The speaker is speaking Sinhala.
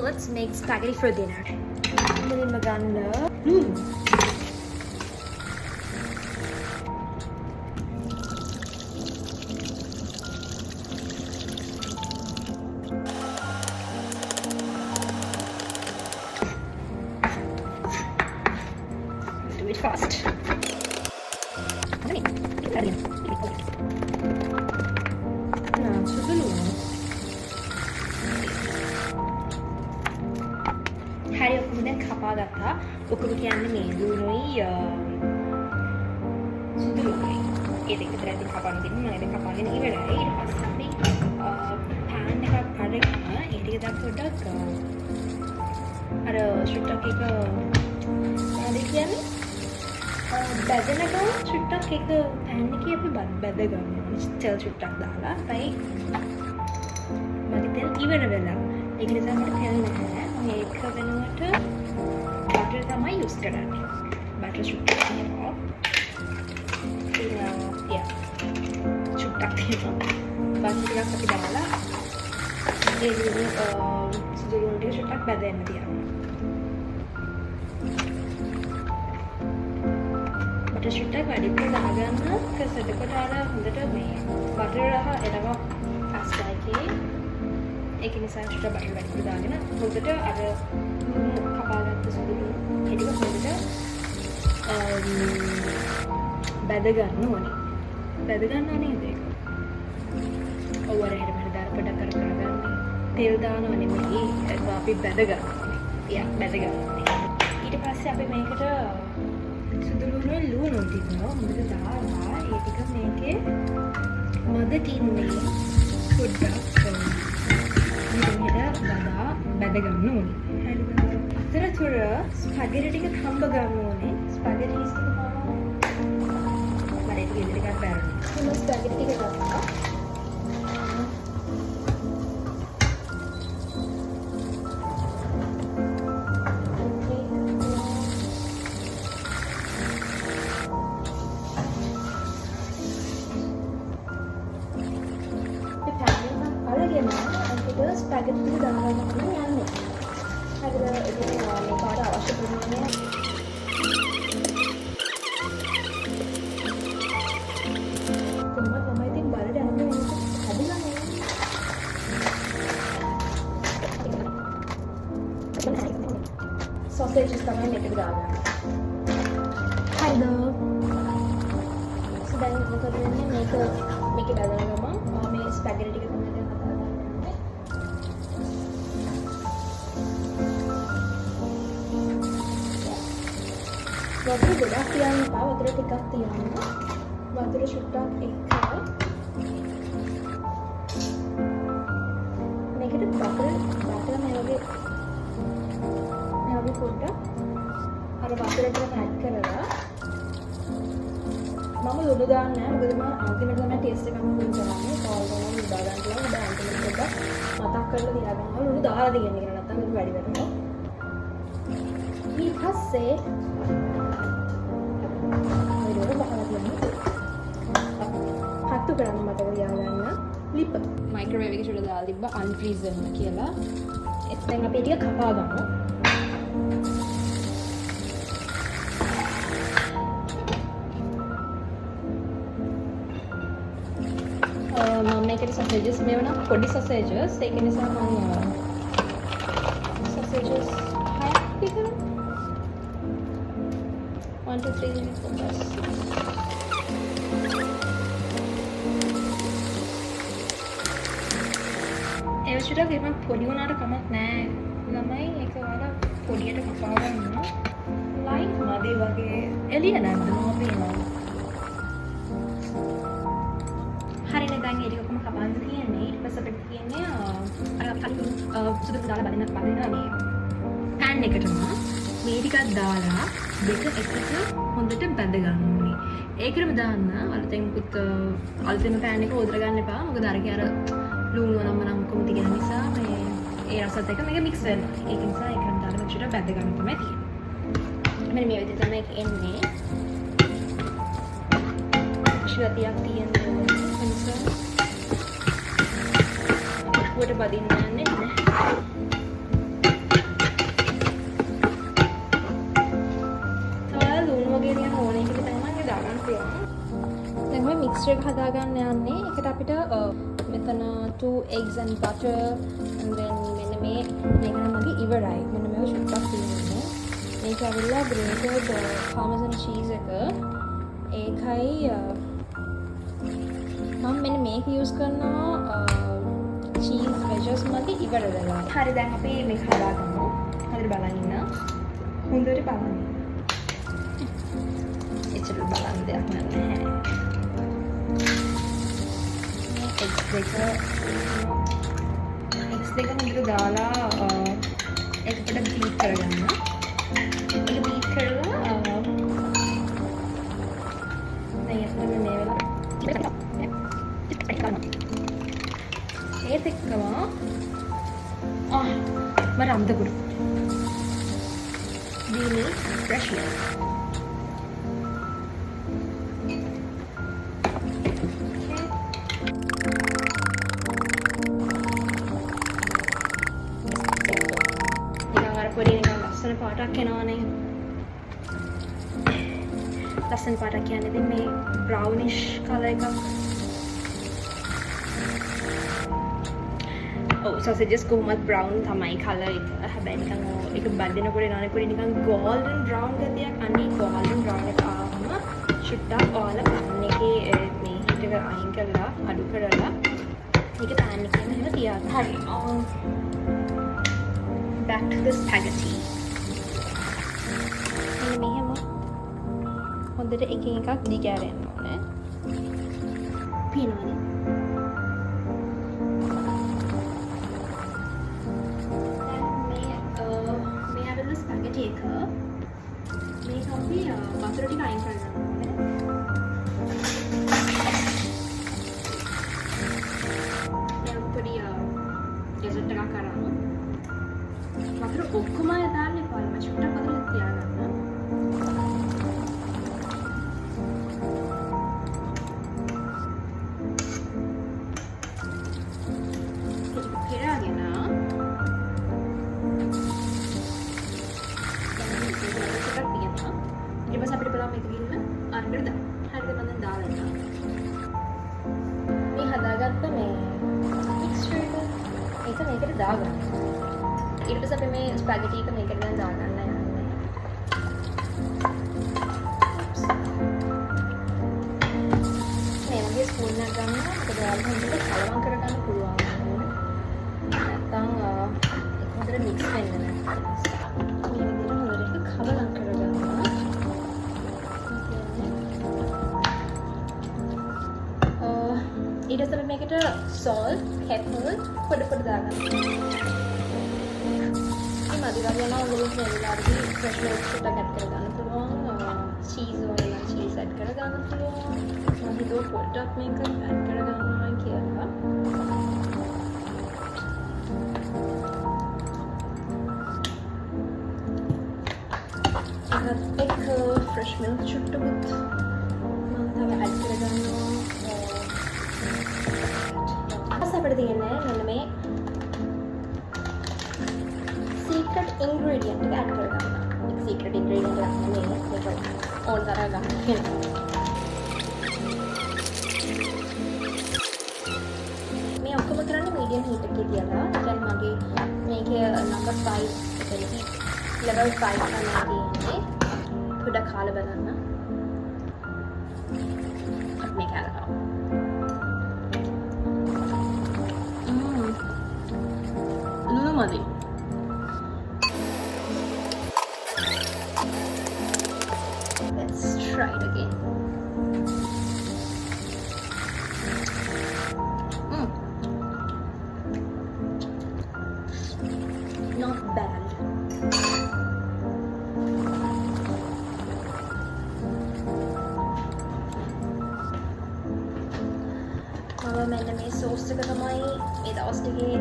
let's make spaghetti for dinner. Mulinma ganna do it fast. hari ඔක්කොම දැන් කපා ගත්තා. ඔක්කොම කියන්නේ මේ දුනුයි සුදුරුයි. ඒ දෙක විතර ඉතින් කපන්න දෙන්න මම දැන් කපාගෙන ඉවරයි. ඊට පස්සේ අපි pan එකක් අරගෙන ඒ ටික දැන් පොඩ්ඩක් අර ෂුට්ටක් එක මොනවද කියන්නේ? බැදෙන ගමන් ෂුට්ටක් එක pan එකේ අපි බැද ගන්නවා. තෙල් ෂුට්ටක් දාලා. හැබැයි මගේ තෙල් ඉවර වෙලා. ඒක නිසා මට තෙල් නැහැ. මේක වෙනුවට බටර් තමයි යූස් කරන්නේ. බටර් ෂුට්ටක් තියෙනවා. ෂුට්ටක් තියෙනවා. බටර් ටිකක් අපි දාලා ඒ සුදුළු ටික ෂුට්ටක් බැදෙන්න තියනවා. බටර් ෂුට්ටක් වැඩිපුර දාගන්න because එතකොට අර හොඳට මේ බටර් රහ එනවා fast එකේ. ඒක නිසා ටික බටර් වැඩිපුර දාගෙන හොඳට අර කපාගත්ත සුදුළු ටික හොඳට බැද ගන්න ඕනේ. බැද ගන්නවා නේද ඒක? ඔව් අර හැරෙන්න දාලා පොඩක් අර කරගන්න. තෙල් දානවා නෙමෙයි ඒක අපි බැද ගන්න ඕනේ. ටිකක් බැද ගන්න ඕනේ. ඊට පස්සේ අපි මේකට සුදුළු වල ලුණු ටිකනවා. හොඳට දාලා ඒ ටික මේකේ මද තින්නේ පොඩ්ඩක් බැද ගන්න ඕනේ. හරිද? අතරතුර ස්පැගෙටි ටික හම්බ ගන්න ඕනේ. ස්පැගෙටිස් ටික මම ඒක ඉදිරියට ගන්න. මම ස්පැගෙටි ටික ගත්තා. ස්පැගෙටි ටික දාගන්න යන්නේ. හරිද? ඉතින් මේ කාට අවශ්‍ය ප්‍රමාණය කොහොමද මම ඉතින් බලට යන්නේ හදලා නෑ. සොසේජස් තමයි මේකට දාගන්න. හරිද? දැන් මොකද වෙන්නේ මේක බැලන ගමන් මේ ස්පැගෙටි ටික තමයි දැන් හදාගන්න. වතුර ගොඩක් තියන්න එපා. වතුර ටිකක් තියන්න. වතුර ෂුට්ටක් එකයි. මේකට බටර් මේ වගේ පොඩ්ඩක් අර වතුරට ඇඩ් කරලා මම ලුණු දාන්නේ නැහැ. මොකද මම අන්තිමට තමයි ටේස්ට් එක අනුකූල කරන්නේ. කාල් ගන්න ලුණු දාගන්න කියලා මම අන්තිමට පොඩ්ඩක් මතක් කරලා තියාගන්නවා. ලුණු දාලා දෙන්නේ කියලා නැත්නම් ඒක වැඩි වෙනවා. ඊට පස්සේ හත්තු කරන්න මතක තියාගන්න. ලිප් මයික්‍රෝවේව් එකේ චුල්ල දාලා තිබ්බ අන්ෆ්‍රීස් වෙන්න කියලා. ඒත් දැන් අපි ටික කපා ගමු. මම මේකට සසේජස් මේව නම් පොඩි සසේජස්. ඒක නිසා මම සසේජස් 6ක් විතර 1 2 3 4 5 ටක් එහෙම පොඩි වුණාට කමක් නැහැ. ළමයි ඒක වල පොඩියට කපා ගන්න. ලයින් මදි වගේ එළිය නැද්ද මම පේනවා. හරිනේ දැන් ඒක කොහොම කපන්න තියෙන්නේ. ඊට පස්සේ අපිට තියෙන්නේ අර කලින් සුදු දාලා බලන මේ pan එකටම මේ ටිකක් දාලා දෙක එකට හොඳට බැද ගන්න ඕනේ. ඒකටම දාන්න අලුතෙන් pan එක උදර ගන්න එපා. මොකද අරගේ අර ලුණු නම් කොහොම තියෙන නිසා මේ ඒ රසත් එක්ක මේක මික්ස් වෙනවා. ඒක නිසා ඒකෙන් දාලා මෙච්චර බැද ගන්න තමයි තියෙන්නේ. මෙන්න මේ විදිහට තමයි එන්නේ. ශිරතියක් තියෙනවා. වට බදින්න යන්නේ නැහැ. මික්ස්චර් එක හදාගන්න යන්නේ. ඒකට අපිට මෙතන 2 eggs and butter and then මෙන්න මේක නම් මගේ ඉවරයි. මෙන්න මේක චුට්ටක් තියෙන්නේ. මේක ඇවිල්ලා grated parmesan cheese එක. ඒකයි මම මෙන්න මේක use කරනවා cheese wedges මගේ ඉවර වෙලා. හරි දැන් අපි මේක හදාගමු. හරියට බලන්න ඉන්න. හොඳට බලන්න. එච්චර බලන්න දෙයක් නැහැ. eggs දෙක හොඳට දාලා ඒකට beat කරගන්න. ඒක beat කරලා දැන් අපිට මේ වෙලාවට ඒත් එක්කම මට අම්දකුඩු දීනි fresh milk. ලස්සන පාටක් එනවානේ. ලස්සන පාටක් කියන්නේ ඉතින් මේ brownish color එකක්. sausages කොහොමත් brown තමයි color එක. හැබැයි නිකන් ඒක බදිනකොට එනකොට නිකන් golden brown ගතියක්. අනේ golden brown එක ආවම චුට්ටක් ඔයාලා pan එකේ මේ heat එක අයින් කරලා අඩු කරලා මේක pan එකේම එහෙම තියාගන්න. හරි. back to the spaghetti. මෙහෙම හොඳට එකින් එකක් දිගෑරෙන්න ඕනේ. පේනවනේ. මේ ඇවිල්ලා ස්පැගටි එක මේක අපි වතුර ටික අයින් කරගන්න ඕනේ. දැන් පොඩි ඩෙසර්ට් එකක් කරාම වතුර ඔක්කොම දාන්න එපා. චුට්ටක් වතුර තියාගන්න. මේකට දාගන්න. ඊට පස්සේ අපි මේ ස්පැගටි එක මේකට දැන් දාගන්න යන්නේ. මේ වගේ ස්පූන් එකක් ගන්න. ඒක දාලා හොඳට කලවම් කරගන්න පුළුවන්. නැත්තම් ඒක හොඳට මික්ස් වෙන්න නැහැ. මේ විදිහට හොඳට කලවම් කරගන්න. ඊට පස්සේ මේකට salt, pepper පොඩ දාගන්න. මේ මදි වගේ යනවා ඔයගොල්ලෝ මේ වෙලාවේදී fresh milk ටිකක් add කරගන්න පුළුවන්. cheese ඕන නම් cheese add කරගන්න පුළුවන්. මම හිතුවා පොඩ්ඩක් මේක add කරගන්නවා කියලා. ඒකත් එක්ක fresh milk චුට්ටකුත් මම තව add කරගන්නවා. අපිට තියෙන්නේ මෙන්න මේ secret ingredient එක add කරගන්න. ඒක secret ingredient එකක් නෙමෙයි. ඒක ඕන තරම් ගන්න වෙනවා. මේ ඔක්කොම කරන්නේ medium heat එකේ තියලා. දැන් මගේ මේකේ number 5 එකේ heat level 5 තමයි තියෙන්නේ. පොඩ්ඩක් කාලා බලන්න. මේක අරගෙන muddy. Let's try it again. Not bad. මෙන්න මේ සෝස් එක තමයි මේ දවස් ටිකේ